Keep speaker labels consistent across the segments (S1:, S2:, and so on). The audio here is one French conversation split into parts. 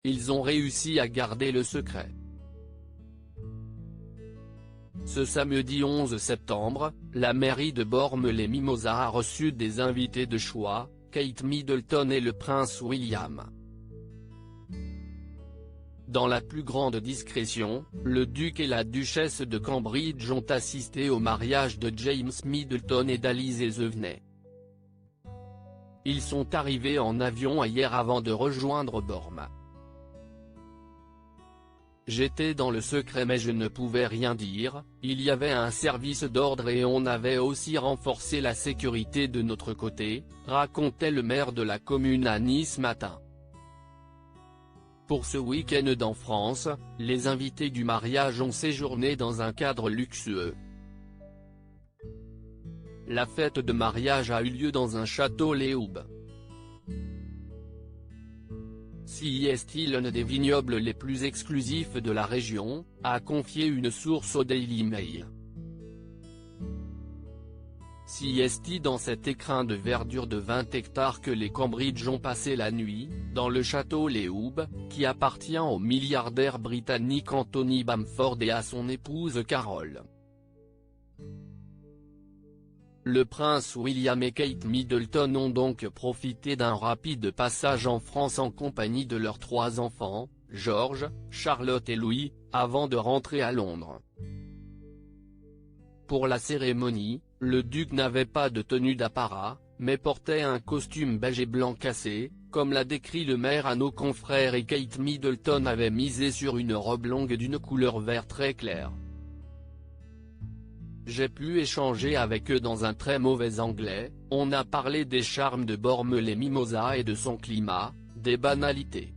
S1: ils ont réussi à garder le secret. Ce samedi 11 septembre, la mairie de Bormes-les-Mimosas a reçu des invités de choix, Kate Middleton et le prince William. Dans la plus grande discrétion, le duc et la duchesse de Cambridge ont assisté au mariage de James Middleton et d'Alizée Zeveney. Ils sont arrivés en avion hier avant de rejoindre Bormes. J'étais dans le secret mais je ne pouvais rien dire, il y avait un service d'ordre et on avait aussi renforcé la sécurité de notre côté, racontait le maire de la commune à Nice matin. Pour ce week-end en France, les invités du mariage ont séjourné dans un cadre luxueux. La fête de mariage a eu lieu dans un château Les Houbbes. C'est l'un des vignobles les plus exclusifs de la région, a confié une source au Daily Mail. C'est dans cet écrin de verdure de 20 hectares que les Cambridge ont passé la nuit, dans le château Les Houbbes, qui appartient au milliardaire britannique Anthony Bamford et à son épouse Carole. Le prince William et Kate Middleton ont donc profité d'un rapide passage en France en compagnie de leurs 3 enfants, George, Charlotte et Louis, avant de rentrer à Londres. Pour la cérémonie, le duc n'avait pas de tenue d'apparat, mais portait un costume beige et blanc cassé, comme l'a décrit le maire à nos confrères, et Kate Middleton avait misé sur une robe longue d'une couleur vert très clair. J'ai pu échanger avec eux dans un très mauvais anglais, on a parlé des charmes de Bormes-les-Mimosas et de son climat, des banalités.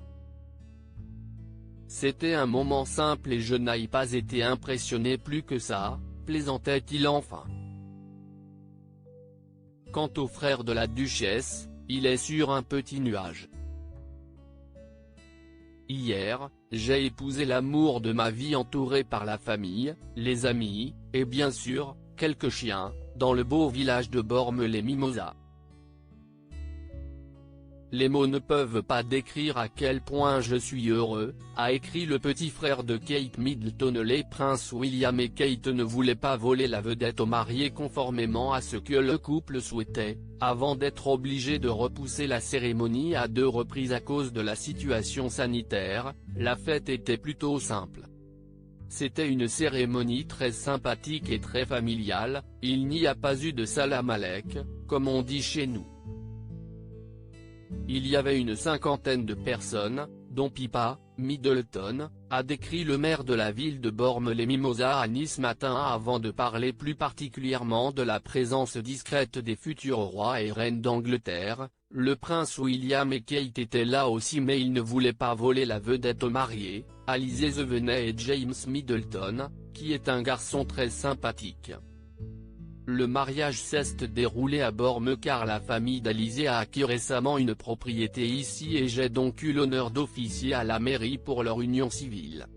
S1: C'était un moment simple et je n'ai pas été impressionné plus que ça, plaisantait-il enfin. Quant au frère de la duchesse, il est sur un petit nuage. Hier, j'ai épousé l'amour de ma vie entouré par la famille, les amis, et bien sûr, quelques chiens, dans le beau village de Bormes-les-Mimosas. Les mots ne peuvent pas décrire à quel point je suis heureux, a écrit le petit frère de Kate Middleton. Les princes William et Kate ne voulaient pas voler la vedette aux mariés conformément à ce que le couple souhaitait, avant d'être obligés de repousser la cérémonie à 2 reprises à cause de la situation sanitaire. La fête était plutôt simple. C'était une cérémonie très sympathique et très familiale, il n'y a pas eu de salam alek, comme on dit chez nous. Il y avait une 50aine de personnes, dont Pippa Middleton, a décrit le maire de la ville de Bormes-les-Mimosas à Nice matin avant de parler plus particulièrement de la présence discrète des futurs rois et reines d'Angleterre. Le prince William et Kate étaient là aussi mais ils ne voulaient pas voler la vedette aux mariés, Alizée Zeveney et James Middleton, qui est un garçon très sympathique. Le mariage s'est déroulé à Bormes car la famille d'Alizée a acquis récemment une propriété ici et j'ai donc eu l'honneur d'officier à la mairie pour leur union civile.